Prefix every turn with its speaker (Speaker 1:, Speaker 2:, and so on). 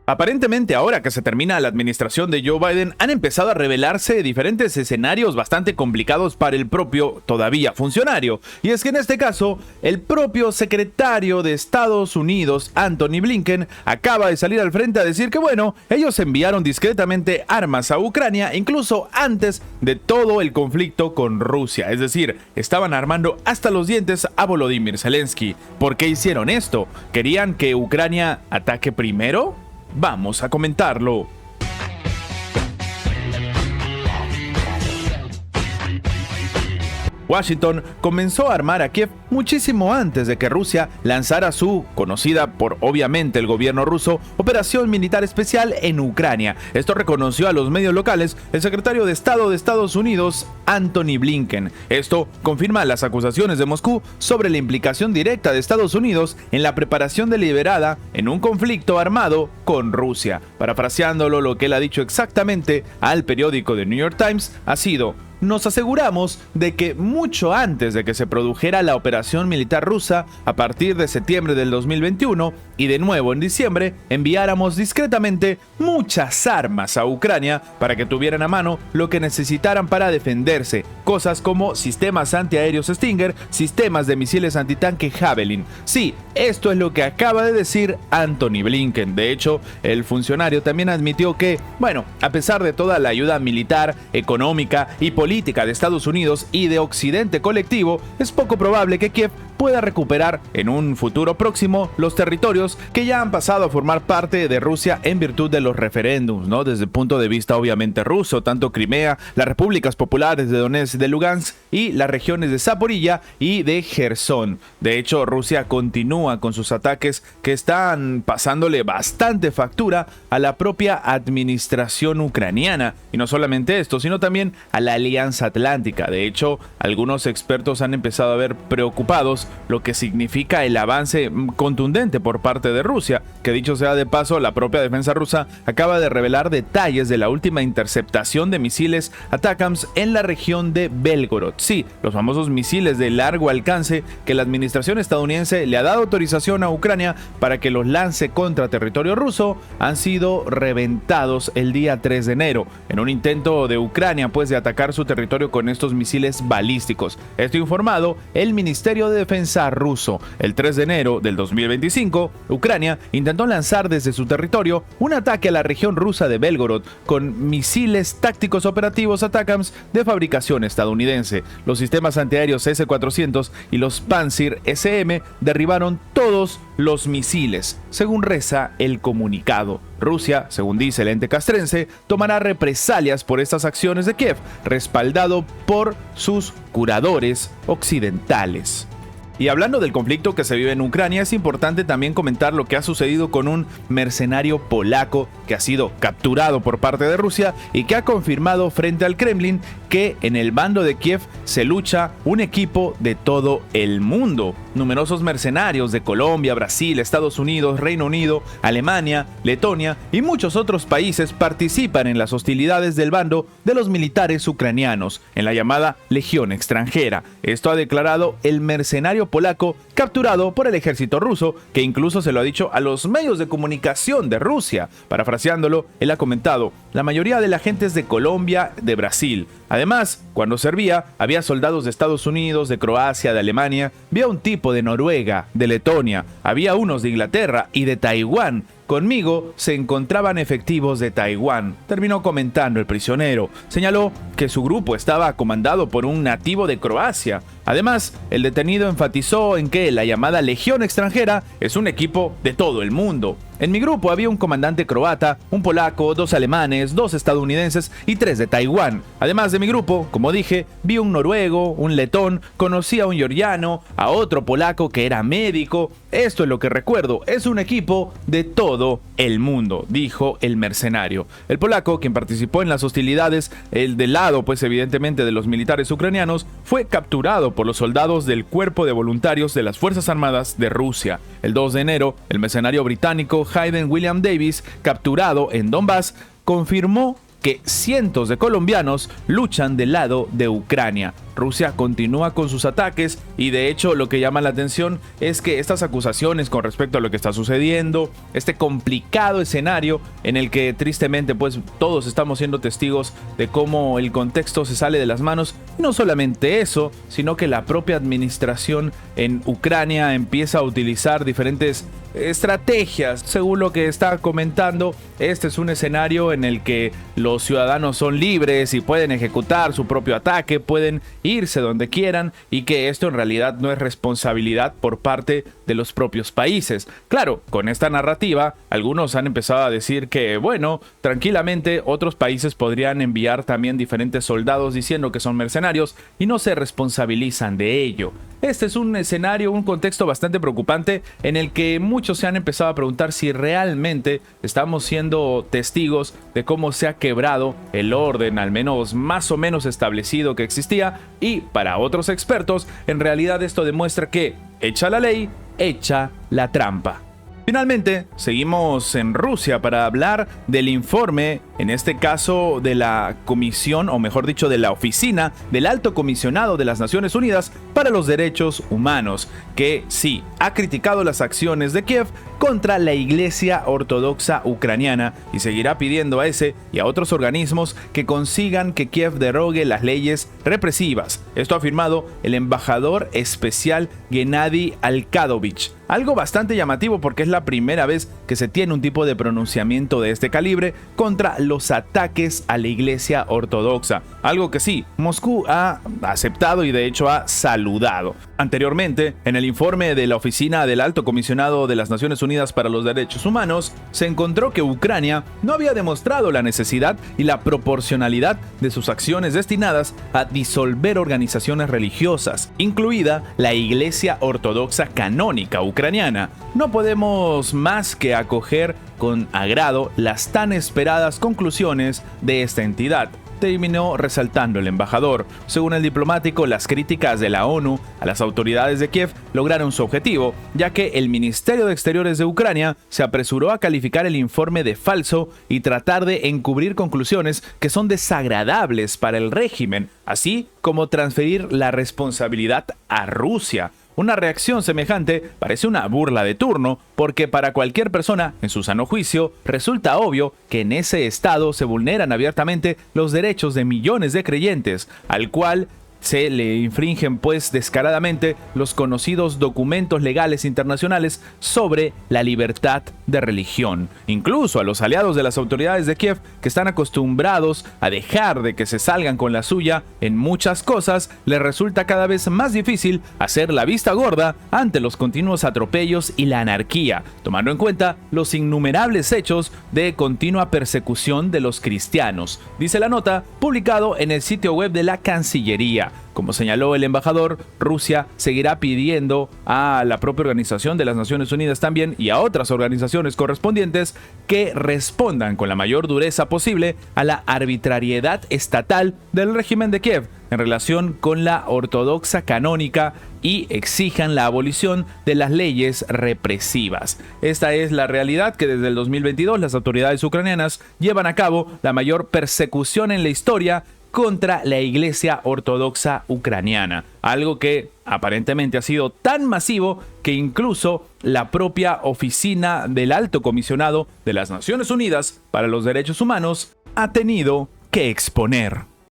Speaker 1: Aparentemente, ahora que se termina la administración de Joe Biden, han empezado a revelarse diferentes escenarios bastante complicados para el propio, todavía funcionario. Y es que en este caso, el propio secretario de Estados Unidos, Antony Blinken, acaba de salir al frente a decir que bueno, ellos enviaron discretamente armas a Ucrania incluso antes de todo el conflicto con Rusia. Es decir, estaban armando hasta los dientes a Volodymyr Zelensky. ¿Por qué hicieron esto? ¿Querían que Ucrania ataque primero? Vamos a comentarlo. Washington comenzó a armar a Kiev muchísimo antes de que Rusia lanzara su, conocida por obviamente el gobierno ruso, operación militar especial en Ucrania. Esto reconoció a los medios locales el secretario de Estado de Estados Unidos, Antony Blinken. Esto confirma las acusaciones de Moscú sobre la implicación directa de Estados Unidos en la preparación deliberada en un conflicto armado con Rusia. Parafraseándolo, lo que él ha dicho exactamente al periódico The New York Times ha sido: nos aseguramos de que mucho antes de que se produjera la operación militar rusa, a partir de septiembre del 2021 y de nuevo en diciembre, enviáramos discretamente muchas armas a Ucrania para que tuvieran a mano lo que necesitaran para defenderse, cosas como sistemas antiaéreos Stinger, sistemas de misiles antitanque Javelin. Sí, esto es lo que acaba de decir Antony Blinken. De hecho, el funcionario también admitió que, bueno, a pesar de toda la ayuda militar, económica y política de Estados Unidos y de Occidente colectivo, es poco probable que Kiev pueda recuperar en un futuro próximo los territorios que ya han pasado a formar parte de Rusia en virtud de los referéndums, ¿no? Desde el punto de vista obviamente ruso, tanto Crimea, las repúblicas populares de Donetsk y de Lugansk y las regiones de Zaporilla y de Jersón. De hecho, Rusia continúa con sus ataques que están pasándole bastante factura a la propia administración ucraniana. Y no solamente esto, sino también a la Alianza Atlántica. De hecho, algunos expertos han empezado a ver preocupados lo que significa el avance contundente por parte de Rusia, que dicho sea de paso, la propia defensa rusa acaba de revelar detalles de la última interceptación de misiles ATACMS en la región de Belgorod. Sí, los famosos misiles de largo alcance que la administración estadounidense le ha dado autorización a Ucrania para que los lance contra territorio ruso, han sido reventados el día 3 de enero, en un intento de Ucrania pues de atacar su territorio con estos misiles balísticos. Esto informado el Ministerio de Defensa ruso. El 3 de enero del 2025, Ucrania intentó lanzar desde su territorio un ataque a la región rusa de Belgorod con misiles tácticos operativos ATACMS de fabricación estadounidense. Los sistemas antiaéreos S-400 y los Pantsir SM derribaron todos los misiles, según reza el comunicado. Rusia, según dice el ente castrense, tomará represalias por estas acciones de Kiev, respaldado por sus curadores occidentales. Y hablando del conflicto que se vive en Ucrania, es importante también comentar lo que ha sucedido con un mercenario polaco que ha sido capturado por parte de Rusia y que ha confirmado frente al Kremlin que en el bando de Kiev se lucha un equipo de todo el mundo. Numerosos mercenarios de Colombia, Brasil, Estados Unidos, Reino Unido, Alemania, Letonia y muchos otros países participan en las hostilidades del bando de los militares ucranianos, en la llamada Legión extranjera. Esto ha declarado el mercenario polaco capturado por el ejército ruso, que incluso se lo ha dicho a los medios de comunicación de Rusia. Parafraseándolo, él ha comentado: la mayoría de la gente es de Colombia, de Brasil. Además, cuando servía, había soldados de Estados Unidos, de Croacia, de Alemania, había un tipo de Noruega, de Letonia, había unos de Inglaterra y de Taiwán. Conmigo se encontraban efectivos de Taiwán, terminó comentando el prisionero. Señaló que su grupo estaba comandado por un nativo de Croacia. Además, el detenido enfatizó en que la llamada Legión extranjera es un equipo de todo el mundo. En mi grupo había un comandante croata, un polaco, 2 alemanes, 2 estadounidenses y 3 de Taiwán. Además de mi grupo, como dije, vi un noruego, un letón, conocí a un georgiano, a otro polaco que era médico. Esto es lo que recuerdo, es un equipo de todo el mundo, dijo el mercenario. El polaco, quien participó en las hostilidades, el del lado pues evidentemente de los militares ucranianos, fue capturado por los soldados del Cuerpo de Voluntarios de las Fuerzas Armadas de Rusia. El 2 de enero, el mercenario británico Hayden William Davis, capturado en Donbass, confirmó que cientos de colombianos luchan del lado de Ucrania. Rusia continúa con sus ataques y de hecho lo que llama la atención es que estas acusaciones con respecto a lo que está sucediendo, este complicado escenario en el que tristemente pues todos estamos siendo testigos de cómo el contexto se sale de las manos, y no solamente eso, sino que la propia administración en Ucrania empieza a utilizar diferentes estrategias. Según lo que está comentando, este es un escenario en el que los ciudadanos son libres y pueden ejecutar su propio ataque, pueden irse donde quieran, y que esto en realidad no es responsabilidad por parte de los propios países. Claro, con esta narrativa, algunos han empezado a decir que, bueno, tranquilamente otros países podrían enviar también diferentes soldados diciendo que son mercenarios y no se responsabilizan de ello. Este es un escenario, un contexto bastante preocupante en el que muchos se han empezado a preguntar si realmente estamos siendo testigos de cómo se ha quebrado el orden, al menos más o menos establecido que existía, y para otros expertos, en realidad esto demuestra que, hecha la ley, hecha la trampa. Finalmente, seguimos en Rusia para hablar del informe, en este caso de la comisión, o mejor dicho, de la oficina del Alto Comisionado de las Naciones Unidas para los Derechos Humanos, que sí, ha criticado las acciones de Kiev contra la Iglesia Ortodoxa Ucraniana y seguirá pidiendo a ese y a otros organismos que consigan que Kiev derogue las leyes represivas. Esto ha afirmado el embajador especial Gennady Alkadovich. Algo bastante llamativo porque es la primera vez que se tiene un tipo de pronunciamiento de este calibre contra los ataques a la Iglesia Ortodoxa. Algo que sí, Moscú ha aceptado y de hecho ha saludado. Anteriormente, en el informe de la Oficina del Alto Comisionado de las Naciones Unidas para los Derechos Humanos, se encontró que Ucrania no había demostrado la necesidad y la proporcionalidad de sus acciones destinadas a disolver organizaciones religiosas, incluida la Iglesia Ortodoxa Canónica Ucraniana. No podemos más que acoger con agrado las tan esperadas conclusiones de esta entidad, terminó resaltando el embajador. Según el diplomático, las críticas de la ONU a las autoridades de Kiev lograron su objetivo, ya que el Ministerio de Exteriores de Ucrania se apresuró a calificar el informe de falso y tratar de encubrir conclusiones que son desagradables para el régimen, así como transferir la responsabilidad a Rusia. Una reacción semejante parece una burla de turno, porque para cualquier persona, en su sano juicio, resulta obvio que en ese estado se vulneran abiertamente los derechos de millones de creyentes, al cual se le infringen pues descaradamente los conocidos documentos legales internacionales sobre la libertad de religión. Incluso a los aliados de las autoridades de Kiev, que están acostumbrados a dejar de que se salgan con la suya en muchas cosas, les resulta cada vez más difícil hacer la vista gorda ante los continuos atropellos y la anarquía, tomando en cuenta los innumerables hechos de continua persecución de los cristianos, dice la nota publicado en el sitio web de la Cancillería. Como señaló el embajador, Rusia seguirá pidiendo a la propia Organización de las Naciones Unidas también y a otras organizaciones correspondientes que respondan con la mayor dureza posible a la arbitrariedad estatal del régimen de Kiev en relación con la ortodoxa canónica y exijan la abolición de las leyes represivas. Esta es la realidad, que desde el 2022 las autoridades ucranianas llevan a cabo la mayor persecución en la historia contra la Iglesia Ortodoxa Ucraniana, algo que aparentemente ha sido tan masivo que incluso la propia Oficina del Alto Comisionado de las Naciones Unidas para los Derechos Humanos ha tenido que exponer.